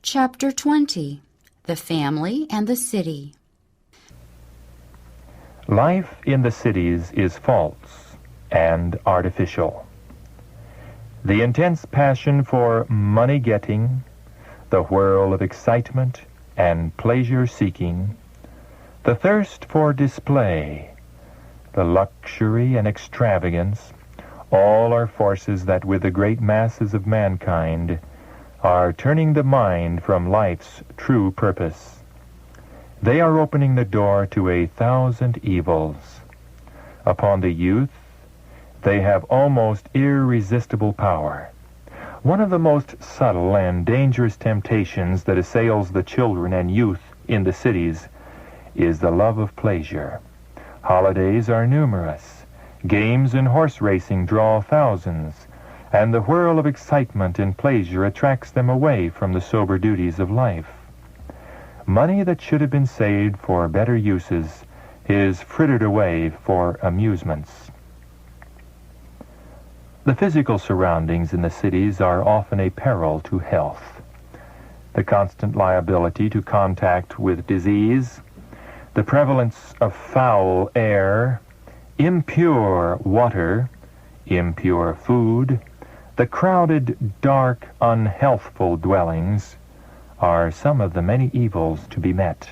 Chapter 20. The Family and the City. Life in the cities is false and artificial. The intense passion for money-getting, the whirl of excitement and pleasure-seeking, the thirst for display, the luxury and extravagance, all are forces that with the great masses of mankind are turning the mind from life's true purpose. They are opening the door to 1,000 evils. Upon the youth, they have almost irresistible power. One of the most subtle and dangerous temptations that assails the children and youth in the cities is the love of pleasure. Holidays are numerous. Games and horse racing draw thousands, and the whirl of excitement and pleasure attracts them away from the sober duties of life. Money that should have been saved for better uses is frittered away for amusements. The physical surroundings in the cities are often a peril to health. The constant liability to contact with disease, the prevalence of foul air, impure water, impure food, the crowded, dark, unhealthful dwellings are some of the many evils to be met.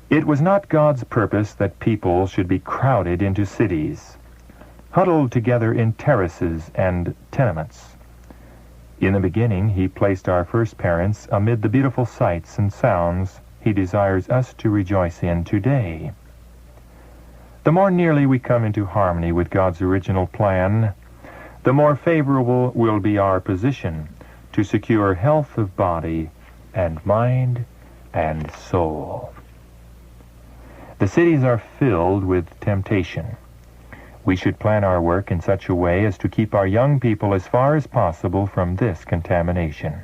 It was not God's purpose that people should be crowded into cities, huddled together in terraces and tenements. In the beginning, He placed our first parents amid the beautiful sights and sounds He desires us to rejoice in today. The more nearly we come into harmony with God's original plan, the more favorable will be our position to secure health of body and mind and soul. The cities are filled with temptation. We should plan our work in such a way as to keep our young people as far as possible from this contamination.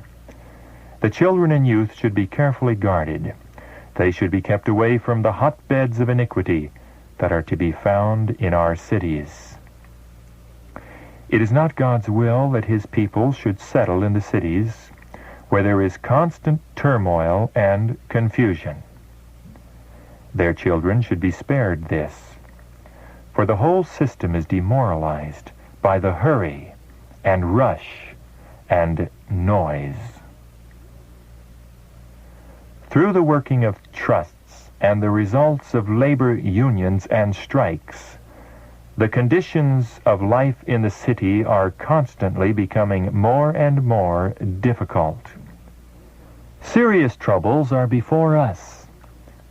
The children and youth should be carefully guarded. They should be kept away from the hotbeds of iniquity that are to be found in our cities. It is not God's will that His people should settle in the cities where there is constant turmoil and confusion. Their children should be spared this, for the whole system is demoralized by the hurry and rush and noise. Through the working of trusts and the results of labor unions and strikes, the conditions of life in the city are constantly becoming more and more difficult. Serious troubles are before us,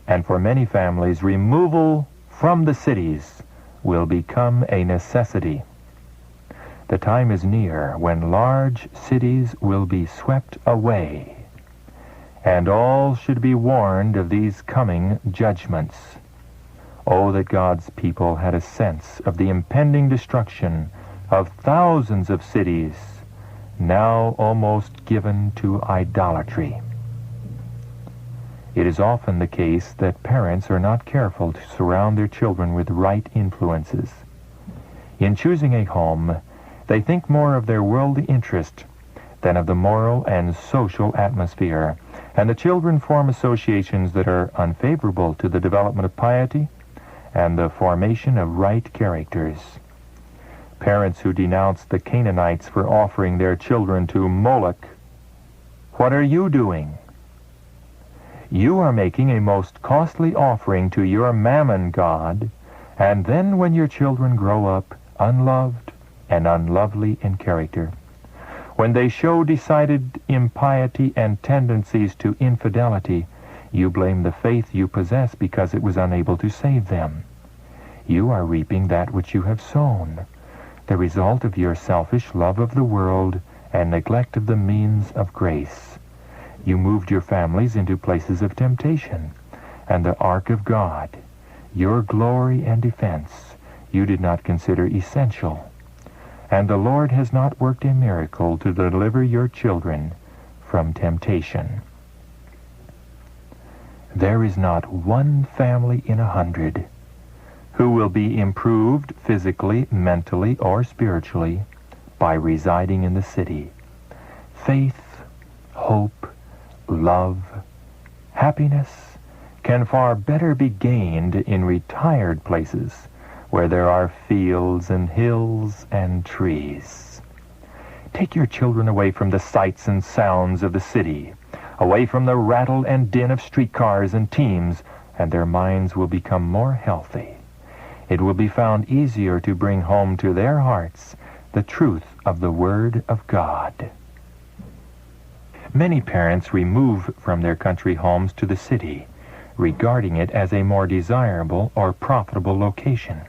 and for many families, removal from the cities will become a necessity. The time is near when large cities will be swept away, and all should be warned of these coming judgments. Oh, that God's people had a sense of the impending destruction of thousands of cities, now almost given to idolatry. It is often the case that parents are not careful to surround their children with right influences. In choosing a home, they think more of their worldly interest than of the moral and social atmosphere, and the children form associations that are unfavorable to the development of piety and the formation of right characters. Parents who denounce the Canaanites for offering their children to Moloch, what are you doing? You are making a most costly offering to your mammon god, and then when your children grow up unloved and unlovely in character, when they show decided impiety and tendencies to infidelity, you blame the faith you possess because it was unable to save them. You are reaping that which you have sown, the result of your selfish love of the world and neglect of the means of grace. You moved your families into places of temptation, and the ark of God, your glory and defense, you did not consider essential. And the Lord has not worked a miracle to deliver your children from temptation. There is not one family in 100 who will be improved physically, mentally, or spiritually by residing in the city. Faith, hope, love, happiness can far better be gained in retired places where there are fields and hills and trees. Take your children away from the sights and sounds of the city, away from the rattle and din of streetcars and teams, and their minds will become more healthy. It will be found easier to bring home to their hearts the truth of the Word of God. Many parents remove from their country homes to the city, regarding it as a more desirable or profitable location.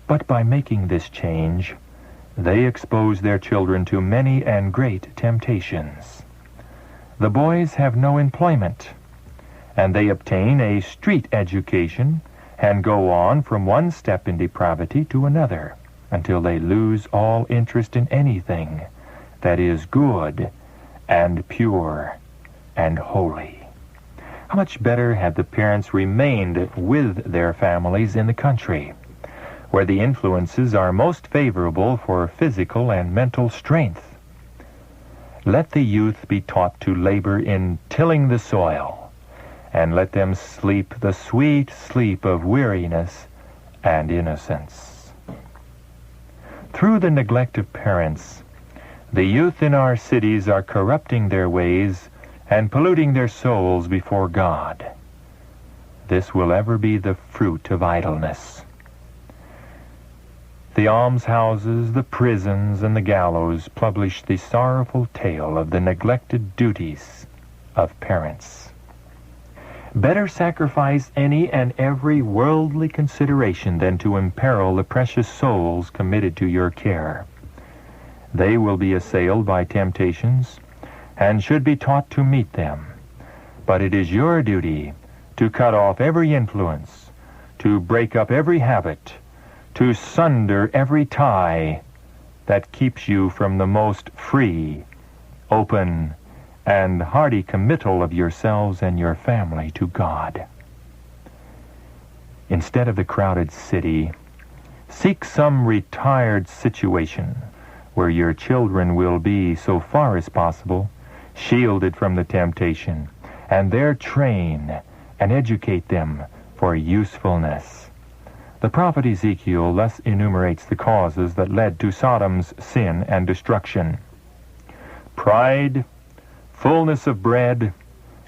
But by making this change, they expose their children to many and great temptations. The boys have no employment, and they obtain a street education and go on from one step in depravity to another until they lose all interest in anything that is good and pure and holy. How much better had the parents remained with their families in the country, where the influences are most favorable for physical and mental strength. Let the youth be taught to labor in tilling the soil, and let them sleep the sweet sleep of weariness and innocence. Through the neglect of parents, the youth in our cities are corrupting their ways and polluting their souls before God. This will ever be the fruit of idleness. The almshouses, the prisons, and the gallows publish the sorrowful tale of the neglected duties of parents. Better sacrifice any and every worldly consideration than to imperil the precious souls committed to your care. They will be assailed by temptations and should be taught to meet them. But it is your duty to cut off every influence, to break up every habit, to sunder every tie that keeps you from the most free, open, and hearty committal of yourselves and your family to God. Instead of the crowded city, seek some retired situation where your children will be, so far as possible, shielded from the temptation, and there train and educate them for usefulness. The prophet Ezekiel thus enumerates the causes that led to Sodom's sin and destruction. Pride, fullness of bread,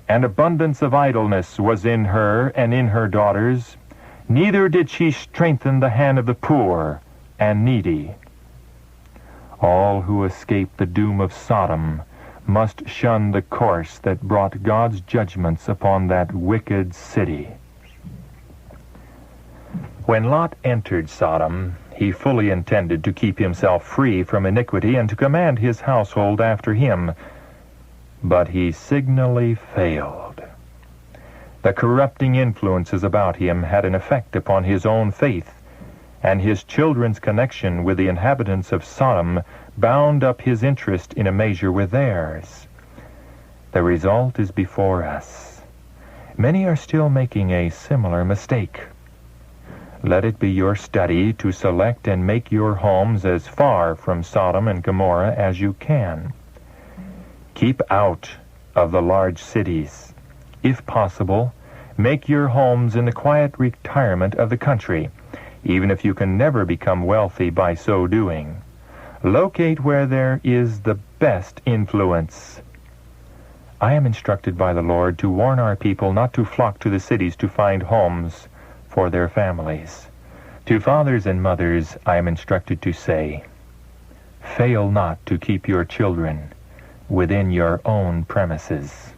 and abundance of idleness was in her and in her daughters. Neither did she strengthen the hand of the poor and needy. All who escape the doom of Sodom must shun the course that brought God's judgments upon that wicked city. When Lot entered Sodom, he fully intended to keep himself free from iniquity and to command his household after him, but he signally failed. The corrupting influences about him had an effect upon his own faith, and his children's connection with the inhabitants of Sodom bound up his interest in a measure with theirs. The result is before us. Many are still making a similar mistake. Let it be your study to select and make your homes as far from Sodom and Gomorrah as you can. Keep out of the large cities. If possible, make your homes in the quiet retirement of the country, even if you can never become wealthy by so doing. Locate where there is the best influence. I am instructed by the Lord to warn our people not to flock to the cities to find homes for their families. To fathers and mothers I am instructed to say, fail not to keep your children within your own premises.